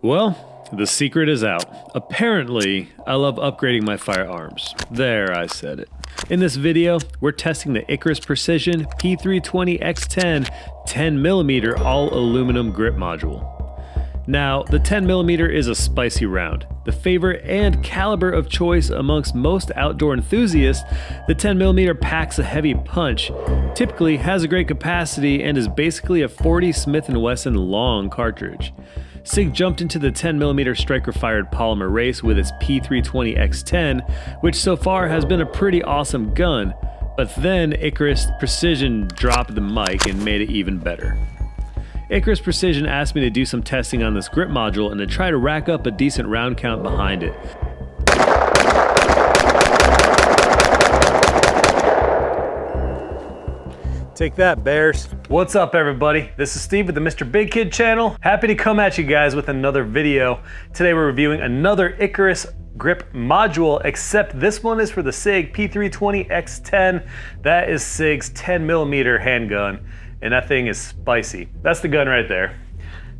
Well, the secret is out. Apparently, I love upgrading my firearms. There, I said it. In this video, we're testing the Icarus Precision P320 X-Ten 10mm all aluminum grip module. Now, the 10mm is a spicy round. The favorite and caliber of choice amongst most outdoor enthusiasts, the 10mm packs a heavy punch, typically has a great capacity, and is basically a 40 Smith & Wesson long cartridge. Sig jumped into the 10mm striker-fired polymer race with its P320 X-Ten, which so far has been a pretty awesome gun, but then Icarus Precision dropped the mic and made it even better. Icarus Precision asked me to do some testing on this grip module and to try to rack up a decent round count behind it. Take that, bears. What's up, everybody? This is Steve with the MrBigKid channel. Happy to come at you guys with another video. Today we're reviewing another Icarus grip module, except this one is for the Sig P320 X-Ten. That is Sig's 10mm handgun, and that thing is spicy. That's the gun right there.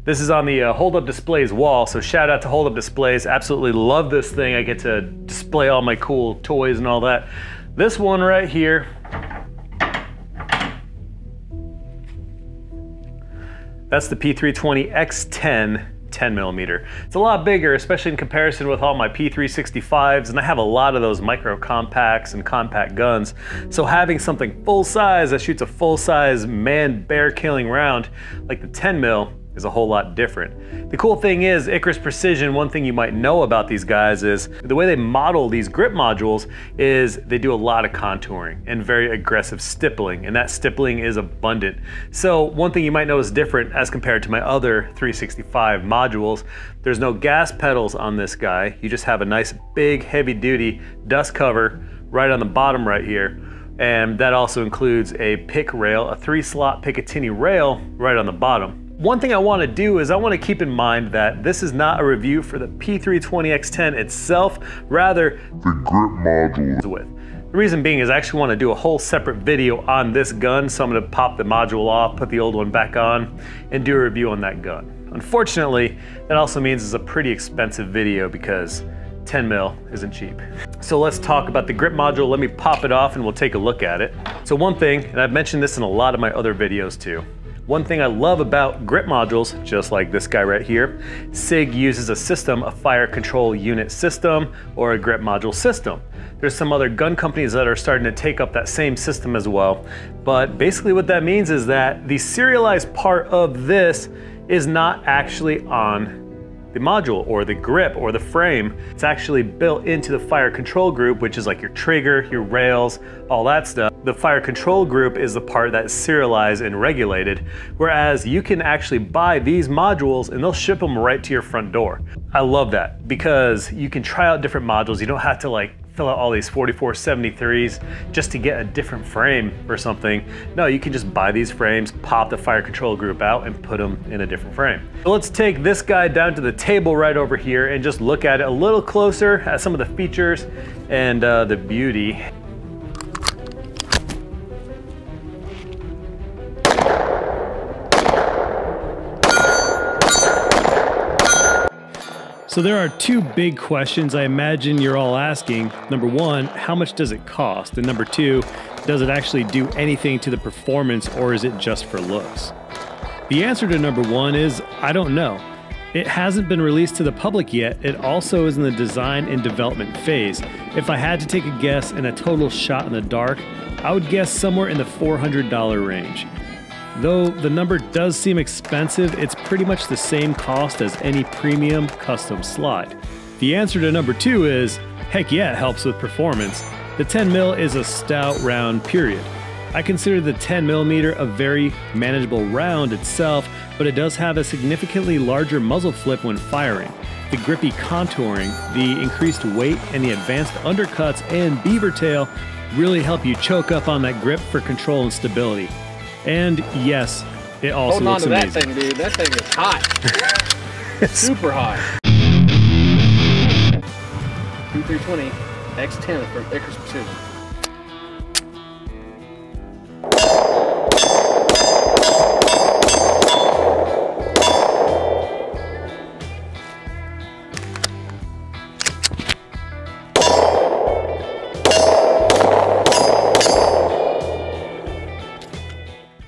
This is on the Hold Up Displays wall, so shout out to Hold Up Displays. Absolutely love this thing. I get to display all my cool toys and all that. This one right here, that's the P320 X-Ten 10mm. It's a lot bigger, especially in comparison with all my P365s, and I have a lot of those micro compacts and compact guns. So having something full size that shoots a full size manned bear killing round like the 10mm is a whole lot different. The cool thing is, Icarus Precision, one thing you might know about these guys is the way they model these grip modules is they do a lot of contouring and very aggressive stippling, and that stippling is abundant. So one thing you might know is different as compared to my other 365 modules, there's no gas pedals on this guy. You just have a nice big heavy duty dust cover right on the bottom right here. And that also includes a pick rail, a 3-slot Picatinny rail right on the bottom. One thing I want to do is I want to keep in mind that this is not a review for the P320 X-Ten itself, rather the grip module with. The reason being is I actually want to do a whole separate video on this gun, so I'm going to pop the module off, put the old one back on, and do a review on that gun. Unfortunately, that also means it's a pretty expensive video because 10mm isn't cheap. So let's talk about the grip module. Let me pop it off and we'll take a look at it. So one thing, and I've mentioned this in a lot of my other videos too, one thing I love about grip modules, just like this guy right here, Sig uses a system, a fire control unit system, or a grip module system. There's some other gun companies that are starting to take up that same system as well. But basically what that means is that the serialized part of this is not actually on the module or the grip or the frame. It's actually built into the fire control group, which is like your trigger, your rails, all that stuff. The fire control group is the part that is serialized and regulated, whereas you can actually buy these modules and they'll ship them right to your front door. I love that because you can try out different modules. You don't have to like fill out all these 4473s just to get a different frame or something. No, you can just buy these frames, pop the fire control group out, and put them in a different frame. So let's take this guy down to the table right over here and just look at it a little closer at some of the features and the beauty. So there are two big questions I imagine you're all asking. Number one, how much does it cost? And number two, does it actually do anything to the performance, or is it just for looks? The answer to number one is, I don't know. It hasn't been released to the public yet. It also is in the design and development phase. If I had to take a guess and a total shot in the dark, I would guess somewhere in the $400 range. Though the number does seem expensive, it's pretty much the same cost as any premium custom slide. The answer to number two is, heck yeah, it helps with performance. The 10mm is a stout round, period. I consider the 10mm a very manageable round itself, but it does have a significantly larger muzzle flip when firing. The grippy contouring, the increased weight, and the advanced undercuts and beaver tail really help you choke up on that grip for control and stability. And yes, it also looks amazing. Hold on to that thing, dude. That thing is hot. Super hot. P320 X-Ten from Icarus Precision.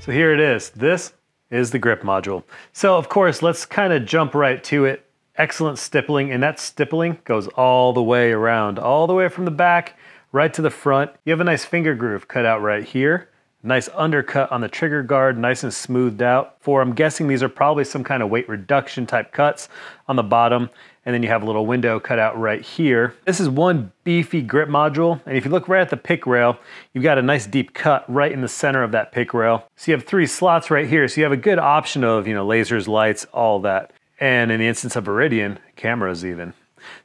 So here it is. This is the grip module. So of course, let's kind of jump right to it. Excellent stippling, and that stippling goes all the way around, all the way from the back right to the front. You have a nice finger groove cut out right here. Nice undercut on the trigger guard, nice and smoothed out. I'm guessing these are probably some kind of weight reduction type cuts on the bottom. And then you have a little window cut out right here. This is one beefy grip module. And if you look right at the pick rail, you've got a nice deep cut right in the center of that pick rail. So you have 3 slots right here. So you have a good option of, lasers, lights, all that. And in the instance of Iridian, cameras even.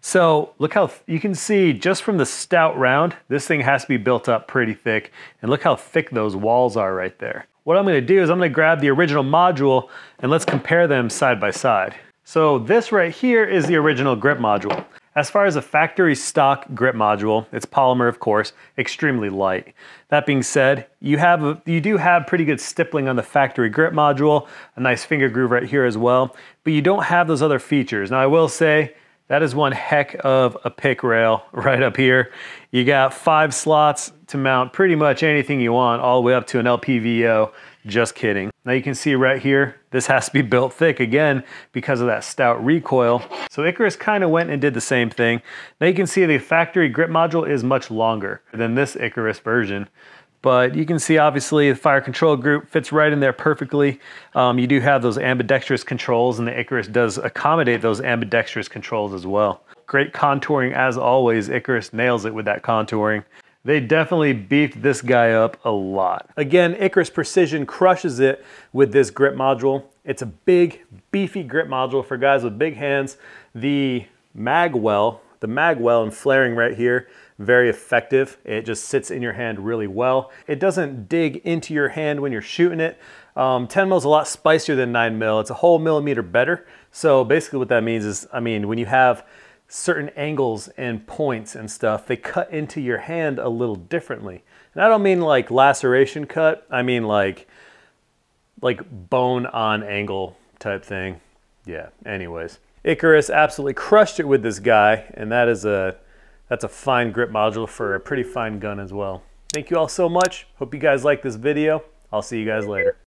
So look how you can see just from the stout round, this thing has to be built up pretty thick. And look how thick those walls are right there. What I'm going to do is I'm going to grab the original module and let's compare them side by side. So this right here is the original grip module. As far as a factory stock grip module, it's polymer, of course, extremely light. That being said, you do have pretty good stippling on the factory grip module, a nice finger groove right here as well, but you don't have those other features. Now I will say, that is one heck of a pick rail right up here. You got 5 slots to mount pretty much anything you want, all the way up to an LPVO. Just kidding. Now you can see right here, this has to be built thick again because of that stout recoil. So Icarus kind of went and did the same thing. Now you can see the factory grip module is much longer than this Icarus version. But you can see obviously the fire control group fits right in there perfectly. You do have those ambidextrous controls, and the Icarus does accommodate those ambidextrous controls as well. Great contouring as always. Icarus nails it with that contouring. They definitely beefed this guy up a lot. Again, Icarus Precision crushes it with this grip module. It's a big, beefy grip module for guys with big hands. The mag well and flaring right here, very effective. It just sits in your hand really well. It doesn't dig into your hand when you're shooting it. 10 mil is a lot spicier than 9 mil. It's a whole millimeter better. So basically what that means is, when you have certain angles and points and stuff, they cut into your hand a little differently. And I don't mean like laceration cut, I mean like bone on angle type thing. Yeah, anyways. Icarus absolutely crushed it with this guy, and that's a fine grip module for a pretty fine gun as well. Thank you all so much. Hope you guys like this video. I'll see you guys later.